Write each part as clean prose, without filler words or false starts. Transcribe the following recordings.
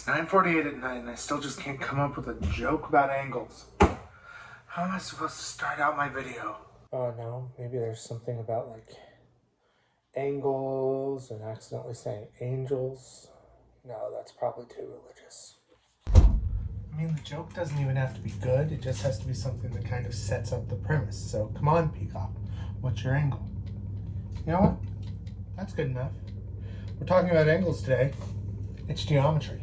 9:48 at night and I still just can't come up with a joke about angles. How am I supposed to start out my video? Oh no, maybe there's something about like angles and accidentally saying angels. No, that's probably too religious. I mean, the joke doesn't even have to be good. It just has to be something that kind of sets up the premise. So come on, Peacock, what's your angle? You know what? That's good enough. We're talking about angles today. It's geometry.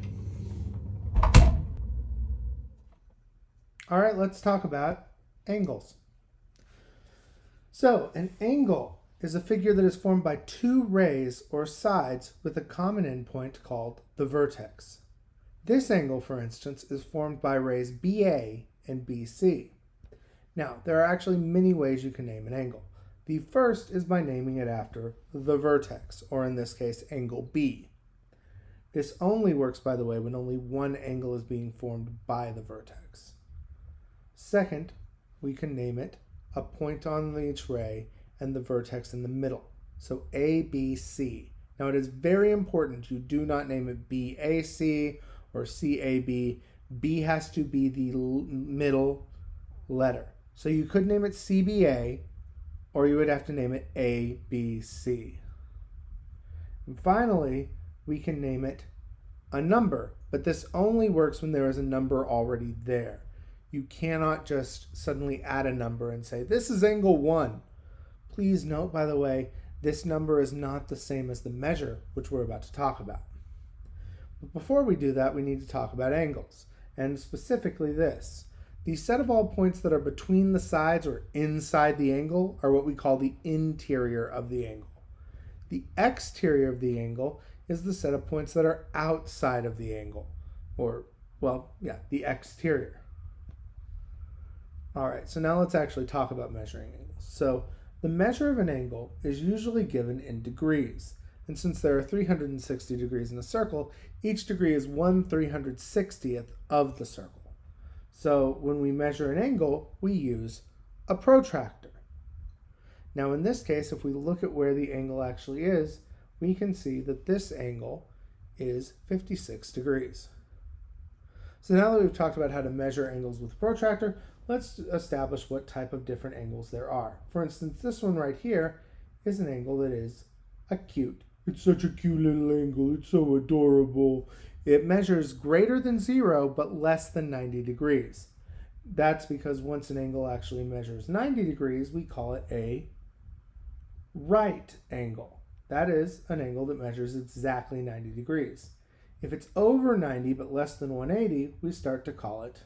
All right, let's talk about angles. So an angle is a figure that is formed by two rays or sides with a common endpoint called the vertex. This angle, for instance, is formed by rays BA and BC. Now, there are actually many ways you can name an angle. The first is by naming it after the vertex, or in this case, angle B. This only works, by the way, when only one angle is being formed by the vertex. Second, we can name it a point on each ray and the vertex in the middle. So ABC. Now it is very important you do not name it BAC or CAB. B has to be the middle letter. So you could name it CBA or you would have to name it ABC. And finally, we can name it a number, but this only works when there is a number already there. You cannot just suddenly add a number and say, this is angle 1. Please note, by the way, this number is not the same as the measure, which we're about to talk about. But before we do that, we need to talk about angles, and specifically this. The set of all points that are between the sides or inside the angle are what we call the interior of the angle. The exterior of the angle is the set of points that are outside of the angle, or, well, yeah, the exterior. All right, so now let's actually talk about measuring angles. So the measure of an angle is usually given in degrees. And since there are 360 degrees in a circle, each degree is 1/360th of the circle. So when we measure an angle, we use a protractor. Now in this case, if we look at where the angle actually is, we can see that this angle is 56 degrees. So now that we've talked about how to measure angles with a protractor, let's establish what type of different angles there are. For instance, this one right here is an angle that is acute. It's such a cute little angle. It's so adorable. It measures greater than 0, but less than 90 degrees. That's because once an angle actually measures 90 degrees, we call it a right angle. That is an angle that measures exactly 90 degrees. If it's over 90 but less than 180, we start to call it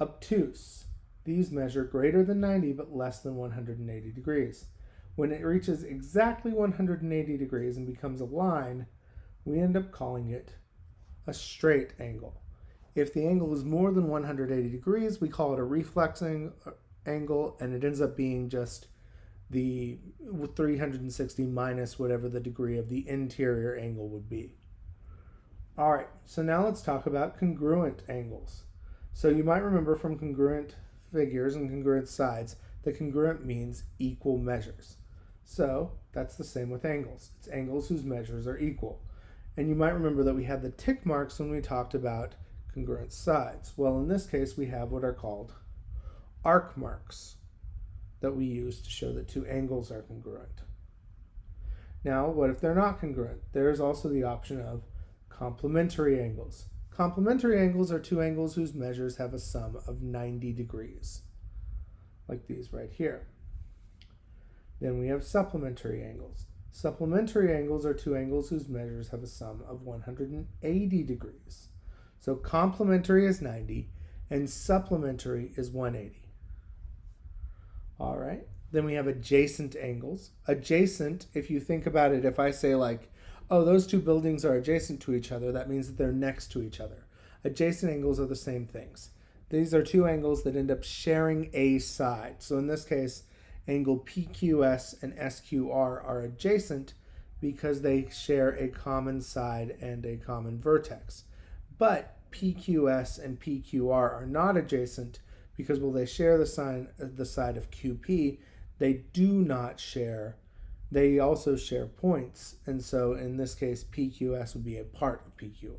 obtuse. These measure greater than 90 but less than 180 degrees. When it reaches exactly 180 degrees and becomes a line, we end up calling it a straight angle. If the angle is more than 180 degrees, we call it a reflex angle, and it ends up being just the 360 minus whatever the degree of the interior angle would be. All right, so now let's talk about congruent angles. So you might remember from congruent figures and congruent sides that congruent means equal measures. So that's the same with angles. It's angles whose measures are equal. And you might remember that we had the tick marks when we talked about congruent sides. Well, in this case, we have what are called arc marks that we use to show that two angles are congruent. Now, what if they're not congruent? There's also the option of complementary angles. Complementary angles are two angles whose measures have a sum of 90 degrees, like these right here. Then we have supplementary angles. Supplementary angles are two angles whose measures have a sum of 180 degrees. So complementary is 90 and supplementary is 180. All right, then we have adjacent angles. Adjacent, if you think about it, if I say like, oh, those two buildings are adjacent to each other, that means that they're next to each other. Adjacent angles are the same things. These are two angles that end up sharing a side. So in this case, angle PQS and SQR are adjacent because they share a common side and a common vertex. But PQS and PQR are not adjacent because while they share the side of QP, they do not share, they also share points. And so in this case, PQS would be a part of PQR.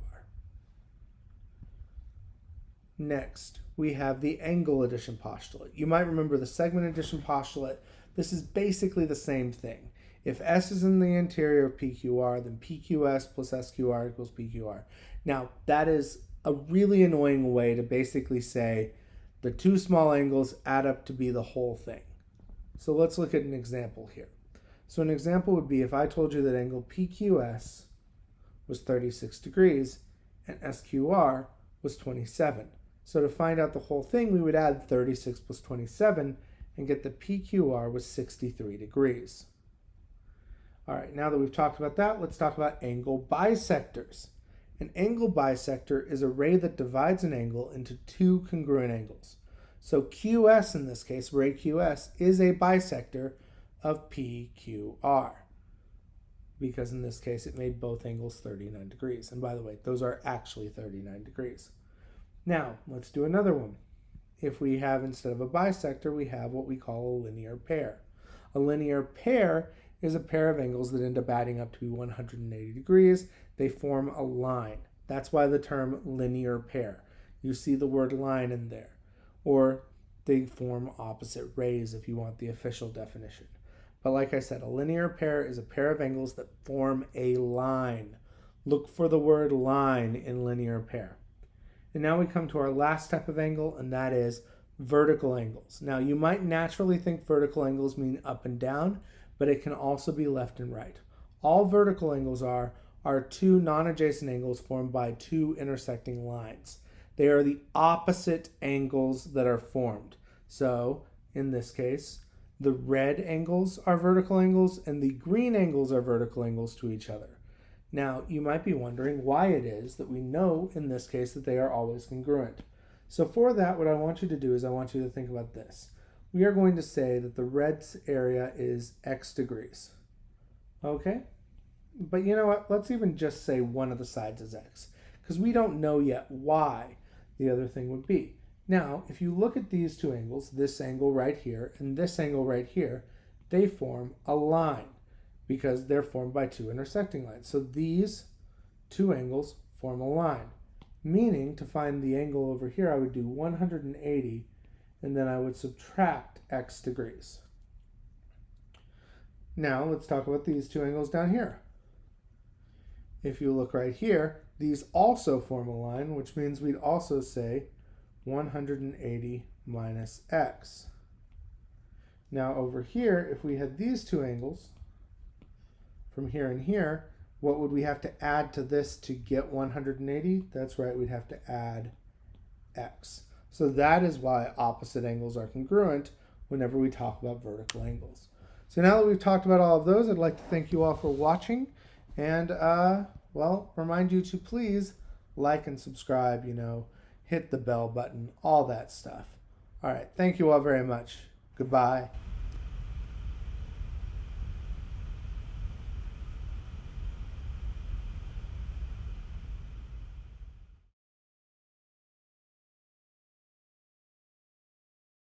Next, we have the angle addition postulate. You might remember the segment addition postulate. This is basically the same thing. If S is in the interior of PQR, then PQS plus SQR equals PQR. Now, that is a really annoying way to basically say the two small angles add up to be the whole thing. So let's look at an example here. So an example would be if I told you that angle PQS was 36 degrees and SQR was 27. So to find out the whole thing, we would add 36 plus 27 and get the PQR was 63 degrees. All right, now that we've talked about that, let's talk about angle bisectors. An angle bisector is a ray that divides an angle into two congruent angles. So QS in this case, ray QS, is a bisector of PQR, because in this case it made both angles 39 degrees. And by the way, those are actually 39 degrees. Now, let's do another one. If we have, instead of a bisector, we have what we call a linear pair. A linear pair is a pair of angles that end up adding up to be 180 degrees. They form a line. That's why the term linear pair. You see the word line in there. Or they form opposite rays if you want the official definition. But like I said, a linear pair is a pair of angles that form a line. Look for the word line in linear pair. And now we come to our last type of angle, and that is vertical angles. Now, you might naturally think vertical angles mean up and down, but it can also be left and right. All vertical angles are two non-adjacent angles formed by two intersecting lines. They are the opposite angles that are formed. So, in this case, the red angles are vertical angles and the green angles are vertical angles to each other. Now, you might be wondering why it is that we know in this case that they are always congruent. So for that, what I want you to do is I want you to think about this. We are going to say that the red's area is x degrees. Okay? But you know what? Let's even just say one of the sides is x, because we don't know yet why the other thing would be. Now, if you look at these two angles, this angle right here and this angle right here, they form a line because they're formed by two intersecting lines. So these two angles form a line, meaning to find the angle over here, I would do 180 and then I would subtract x degrees. Now let's talk about these two angles down here. If you look right here, these also form a line, which means we'd also say 180 minus x. Now over here, if we had these two angles, from here and here, what would we have to add to this to get 180? That's right, we'd have to add x. So that is why opposite angles are congruent whenever we talk about vertical angles. So now that we've talked about all of those, I'd like to thank you all for watching and, well, remind you to please like and subscribe, hit the bell button, all that stuff. All right, thank you all very much. Goodbye.